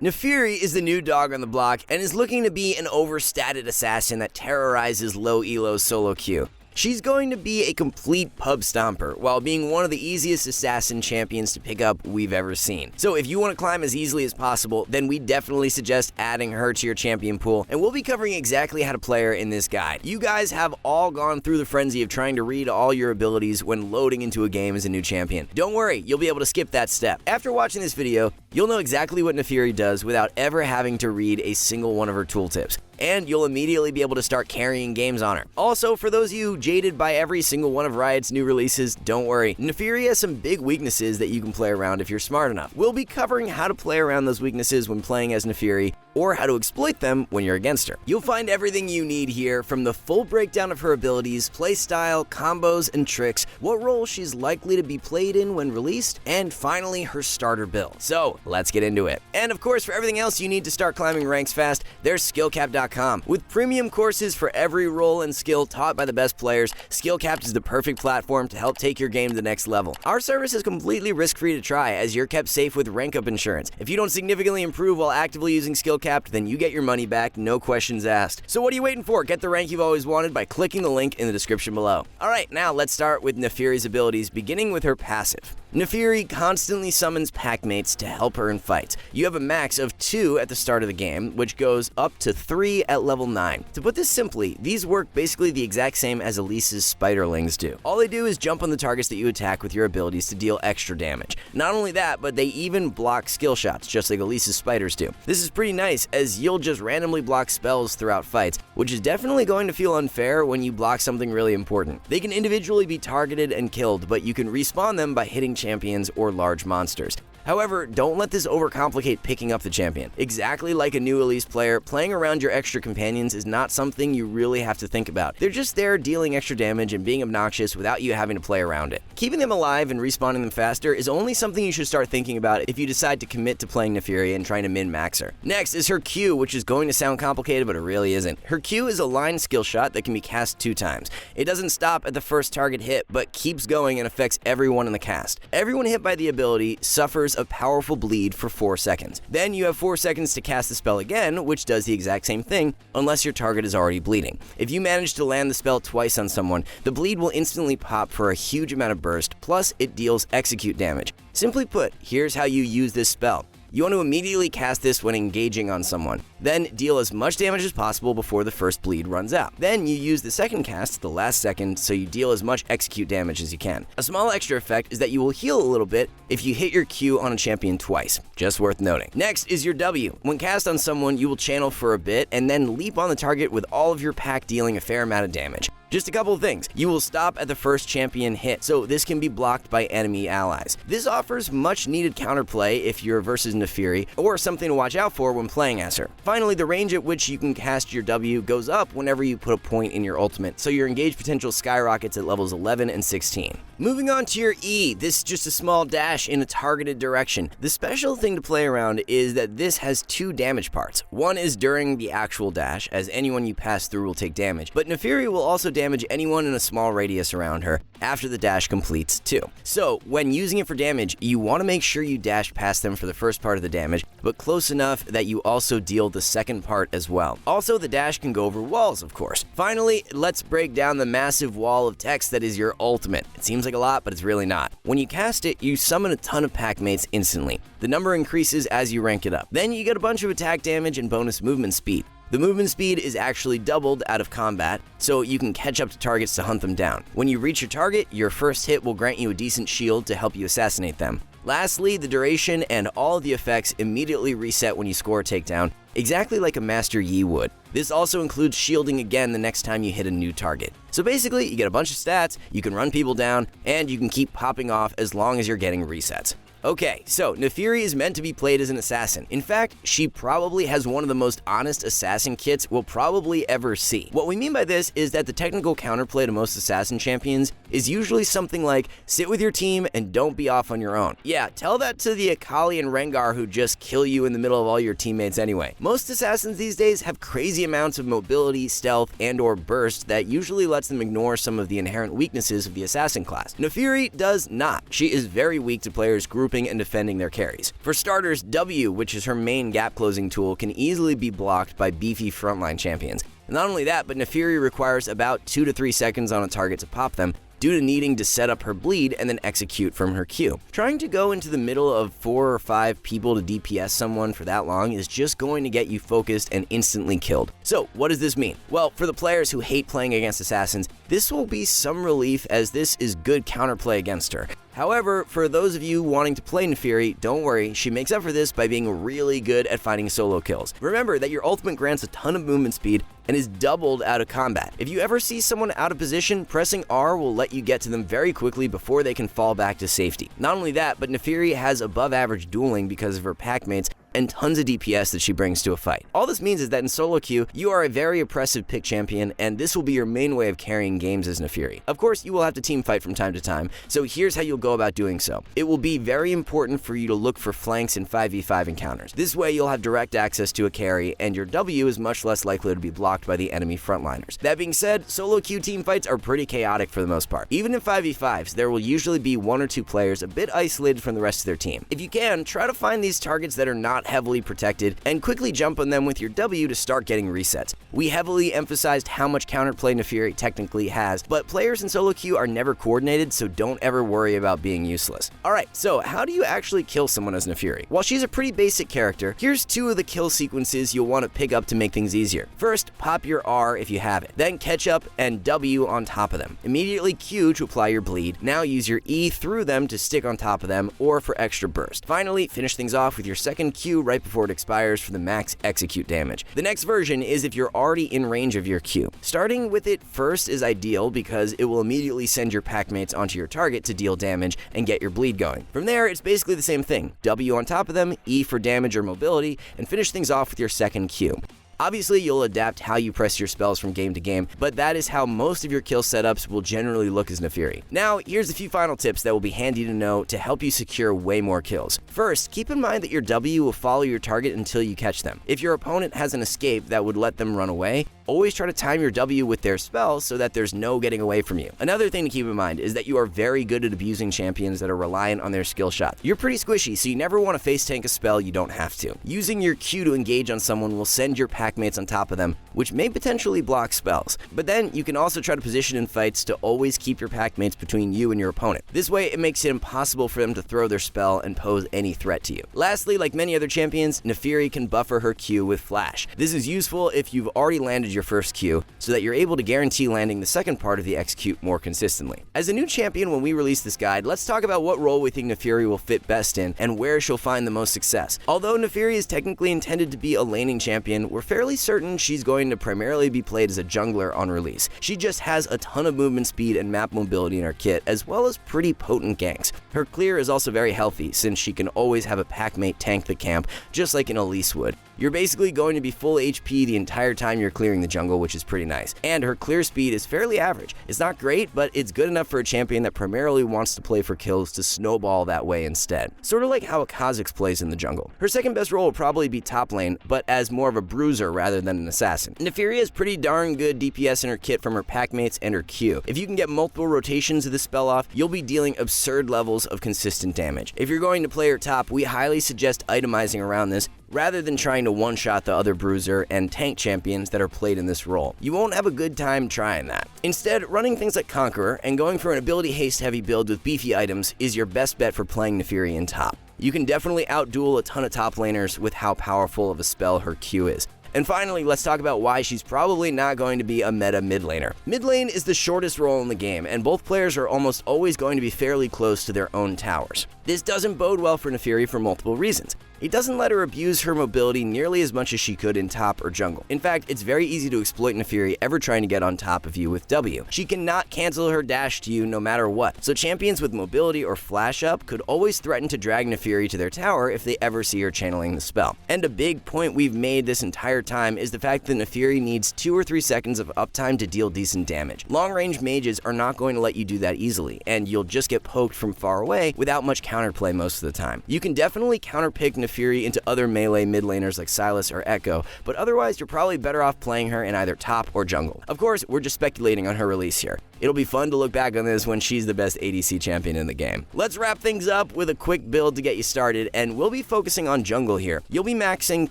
Naafiri is the new dog on the block and is looking to be an overstated assassin that terrorizes low elo solo queue. She's going to be a complete pub stomper while being one of the easiest assassin champions to pick up we've ever seen. So if you want to climb as easily as possible, then we definitely suggest adding her to your champion pool, and we'll be covering exactly how to play her in this guide. You guys have all gone through the frenzy of trying to read all your abilities when loading into a game as a new champion. Don't worry, you'll be able to skip that step. After watching this video, you'll know exactly what Naafiri does without ever having to read a single one of her tooltips, and you'll immediately be able to start carrying games on her. Also, for those of you jaded by every single one of Riot's new releases, don't worry. Naafiri has some big weaknesses that you can play around if you're smart enough. We'll be covering how to play around those weaknesses when playing as Naafiri, or how to exploit them when you're against her. You'll find everything you need here, from the full breakdown of her abilities, playstyle, combos, and tricks, what role she's likely to be played in when released, and finally her starter build. So let's get into it. And of course, for everything else you need to start climbing ranks fast, there's SkillCapped.com. With premium courses for every role and skill taught by the best players, SkillCapped is the perfect platform to help take your game to the next level. Our service is completely risk-free to try, as you're kept safe with rank up insurance. If you don't significantly improve while actively using SkillCapped, then you get your money back, no questions asked. So what are you waiting for? Get the rank you've always wanted by clicking the link in the description below. Alright, now let's start with Naafiri's abilities, beginning with her passive. Naafiri constantly summons pack mates to help her in fights. You have a max of 2 at the start of the game, which goes up to 3 at level 9. To put this simply, these work basically the exact same as Elise's spiderlings do. All they do is jump on the targets that you attack with your abilities to deal extra damage. Not only that, but they even block skill shots, just like Elise's spiders do. This is pretty nice, as you'll just randomly block spells throughout fights, which is definitely going to feel unfair when you block something really important. They can individually be targeted and killed, but you can respawn them by hitting champions or large monsters. However, don't let this overcomplicate picking up the champion. Exactly like a new Elise player, playing around your extra companions is not something you really have to think about. They're just there dealing extra damage and being obnoxious without you having to play around it. Keeping them alive and respawning them faster is only something you should start thinking about if you decide to commit to playing Naafiri and trying to min-max her. Next is her Q, which is going to sound complicated, but it really isn't. Her Q is a line skill shot that can be cast 2 times. It doesn't stop at the first target hit, but keeps going and affects everyone in the cast. Everyone hit by the ability suffers a powerful bleed for 4 seconds. Then you have 4 seconds to cast the spell again, which does the exact same thing, unless your target is already bleeding. If you manage to land the spell twice on someone, the bleed will instantly pop for a huge amount of burst, plus it deals execute damage. Simply put, here's how you use this spell. You want to immediately cast this when engaging on someone. Then deal as much damage as possible before the first bleed runs out. Then you use the second cast the last second, so you deal as much execute damage as you can. A small extra effect is that you will heal a little bit if you hit your Q on a champion twice. Just worth noting. Next is your W. When cast on someone, you will channel for a bit and then leap on the target with all of your pack dealing a fair amount of damage. Just a couple of things. You will stop at the first champion hit, so this can be blocked by enemy allies. This offers much needed counterplay if you're versus Naafiri, or something to watch out for when playing as her. Finally, the range at which you can cast your W goes up whenever you put a point in your ultimate, so your engage potential skyrockets at levels 11 and 16. Moving on to your E, this is just a small dash in a targeted direction. The special thing to play around is that this has 2 damage parts. One is during the actual dash, as anyone you pass through will take damage, but Naafiri will also damage anyone in a small radius around her after the dash completes too. So when using it for damage, you want to make sure you dash past them for the first part of the damage, but close enough that you also deal the second part as well. Also, the dash can go over walls, of course. Finally, let's break down the massive wall of text that is your ultimate. It seems like a lot, but it's really not. When you cast it, you summon a ton of pack mates instantly. The number increases as you rank it up. Then you get a bunch of attack damage and bonus movement speed. The movement speed is actually doubled out of combat, so you can catch up to targets to hunt them down. When you reach your target, your first hit will grant you a decent shield to help you assassinate them. Lastly, the duration and all of the effects immediately reset when you score a takedown, exactly like a Master Yi would. This also includes shielding again the next time you hit a new target. So basically, you get a bunch of stats, you can run people down, and you can keep popping off as long as you're getting resets. Okay, so Naafiri is meant to be played as an assassin. In fact, she probably has one of the most honest assassin kits we'll probably ever see. What we mean by this is that the technical counterplay to most assassin champions is usually something like, sit with your team and don't be off on your own. Yeah, tell that to the Akali and Rengar who just kill you in the middle of all your teammates anyway. Most assassins these days have crazy amounts of mobility, stealth, and/or burst that usually lets them ignore some of the inherent weaknesses of the assassin class. Naafiri does not. She is very weak to players grouped grouping and defending their carries. For starters, W, which is her main gap closing tool, can easily be blocked by beefy frontline champions. Not only that, but Naafiri requires about 2 to 3 seconds on a target to pop them, due to needing to set up her bleed and then execute from her Q. Trying to go into the middle of 4 or 5 people to DPS someone for that long is just going to get you focused and instantly killed. So what does this mean? Well, for the players who hate playing against assassins, this will be some relief as this is good counterplay against her. However, for those of you wanting to play Naafiri, don't worry, she makes up for this by being really good at finding solo kills. Remember that your ultimate grants a ton of movement speed and is doubled out of combat. If you ever see someone out of position, pressing R will let you get to them very quickly before they can fall back to safety. Not only that, but Naafiri has above average dueling because of her pack mates and tons of DPS that she brings to a fight. All this means is that in solo queue, you are a very oppressive pick champion, and this will be your main way of carrying games as Naafiri. Of course, you will have to team fight from time to time, so here's how you'll go about doing so. It will be very important for you to look for flanks in 5v5 encounters. This way, you'll have direct access to a carry, and your W is much less likely to be blocked by the enemy frontliners. That being said, solo queue team fights are pretty chaotic for the most part. Even in 5v5s, there will usually be 1 or 2 players a bit isolated from the rest of their team. If you can, try to find these targets that are not heavily protected and quickly jump on them with your W to start getting resets. We heavily emphasized how much counterplay Naafiri technically has, but players in solo queue are never coordinated, so don't ever worry about being useless. Alright, so how do you actually kill someone as Naafiri? While she's a pretty basic character, here's 2 of the kill sequences you'll want to pick up to make things easier. First, pop your R if you have it, then catch up and W on top of them. Immediately Q to apply your bleed, now use your E through them to stick on top of them or for extra burst. Finally, finish things off with your second Q right before it expires for the max execute damage. The next version is if you're already in range of your Q. Starting with it first is ideal because it will immediately send your pack mates onto your target to deal damage and get your bleed going. From there, it's basically the same thing. W on top of them, E for damage or mobility, and finish things off with your second Q. Obviously, you'll adapt how you press your spells from game to game, but that is how most of your kill setups will generally look as Naafiri. Now, here's a few final tips that will be handy to know to help you secure way more kills. First, keep in mind that your W will follow your target until you catch them. If your opponent has an escape that would let them run away, always try to time your W with their spells so that there's no getting away from you. Another thing to keep in mind is that you are very good at abusing champions that are reliant on their skill shot. You're pretty squishy, so you never want to face tank a spell you don't have to. Using your Q to engage on someone will send your pack mates on top of them, which may potentially block spells. But then you can also try to position in fights to always keep your pack mates between you and your opponent. This way, it makes it impossible for them to throw their spell and pose any threat to you. Lastly, like many other champions, Naafiri can buffer her Q with flash. This is useful if you've already landed your first Q, so that you're able to guarantee landing the second part of the execute more consistently. As a new champion, when we release this guide, let's talk about what role we think Naafiri will fit best in and where she'll find the most success. Although Naafiri is technically intended to be a laning champion, we're fairly certain she's going to primarily be played as a jungler on release. She just has a ton of movement speed and map mobility in her kit, as well as pretty potent ganks. Her clear is also very healthy, since she can always have a pack mate tank the camp, just like an Elise would. You're basically going to be full HP the entire time you're clearing the jungle, which is pretty nice. And her clear speed is fairly average. It's not great, but it's good enough for a champion that primarily wants to play for kills to snowball that way instead. Sort of like how a Kha'Zix plays in the jungle. Her second best role will probably be top lane, but as more of a bruiser rather than an assassin. Naafiri has pretty darn good DPS in her kit from her pack mates and her Q. If you can get multiple rotations of this spell off, you'll be dealing absurd levels of consistent damage. If you're going to play her top, we highly suggest itemizing around this, rather than trying to one-shot the other bruiser and tank champions that are played in this role. You won't have a good time trying that. Instead, running things like Conqueror and going for an ability haste heavy build with beefy items is your best bet for playing Naafiri in top. You can definitely outduel a ton of top laners with how powerful of a spell her Q is. And finally, let's talk about why she's probably not going to be a meta mid laner. Mid lane is the shortest role in the game, and both players are almost always going to be fairly close to their own towers. This doesn't bode well for Naafiri for multiple reasons. It doesn't let her abuse her mobility nearly as much as she could in top or jungle. In fact, it's very easy to exploit Naafiri ever trying to get on top of you with W. She cannot cancel her dash to you no matter what, so champions with mobility or flash up could always threaten to drag Naafiri to their tower if they ever see her channeling the spell. And a big point we've made this entire time is the fact that Naafiri needs 2 or 3 seconds of uptime to deal decent damage. Long-range mages are not going to let you do that easily, and you'll just get poked from far away without much counterplay most of the time. You can definitely counterpick Naafiri into other melee mid laners like Sylas or Echo, but otherwise you're probably better off playing her in either top or jungle. Of course, we're just speculating on her release here. It'll be fun to look back on this when she's the best ADC champion in the game. Let's wrap things up with a quick build to get you started, and we'll be focusing on jungle here. You'll be maxing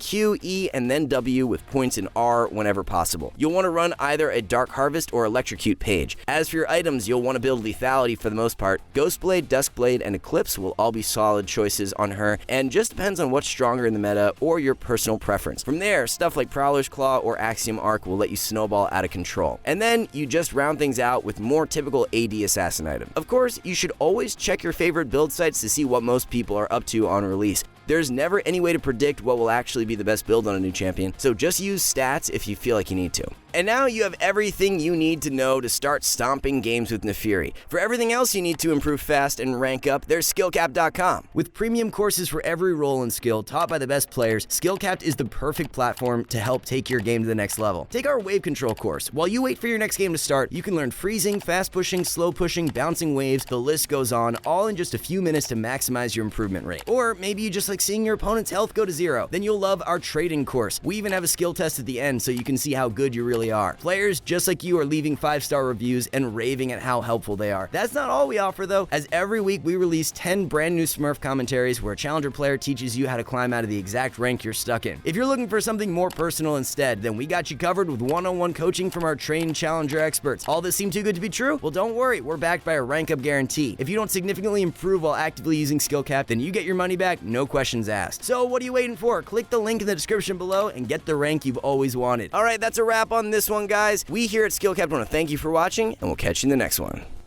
Q, E, and then W with points in R whenever possible. You'll want to run either a Dark Harvest or Electrocute page. As for your items, you'll want to build Lethality for the most part. Ghostblade, Duskblade, and Eclipse will all be solid choices on her, and just depends on what's stronger in the meta or your personal preference. From there, stuff like Prowler's Claw or Axiom Arc will let you snowball out of control. And then you just round things out with more typical AD assassin items. Of course, you should always check your favorite build sites to see what most people are up to on release. There's never any way to predict what will actually be the best build on a new champion, so just use stats if you feel like you need to. And now you have everything you need to know to start stomping games with Naafiri. For everything else you need to improve fast and rank up, there's SkillCapped.com. With premium courses for every role and skill taught by the best players, SkillCapped is the perfect platform to help take your game to the next level. Take our wave control course. While you wait for your next game to start, you can learn freezing, fast pushing, slow pushing, bouncing waves, the list goes on, all in just a few minutes to maximize your improvement rate. Or maybe you just like seeing your opponent's health go to 0. Then you'll love our trading course. We even have a skill test at the end so you can see how good you really are. Players just like you are leaving 5-star reviews and raving at how helpful they are. That's not all we offer though, as every week we release 10 brand new Smurf commentaries where a challenger player teaches you how to climb out of the exact rank you're stuck in. If you're looking for something more personal instead, then we got you covered with one-on-one coaching from our trained challenger experts. All this seem too good to be true? Well, don't worry, we're backed by a rank up guarantee. If you don't significantly improve while actively using SkillCapped, then you get your money back, no questions asked. So what are you waiting for? Click the link in the description below and get the rank you've always wanted. Alright, that's a wrap on this one, guys. We here at SkillCapped want to thank you for watching, and we'll catch you in the next one.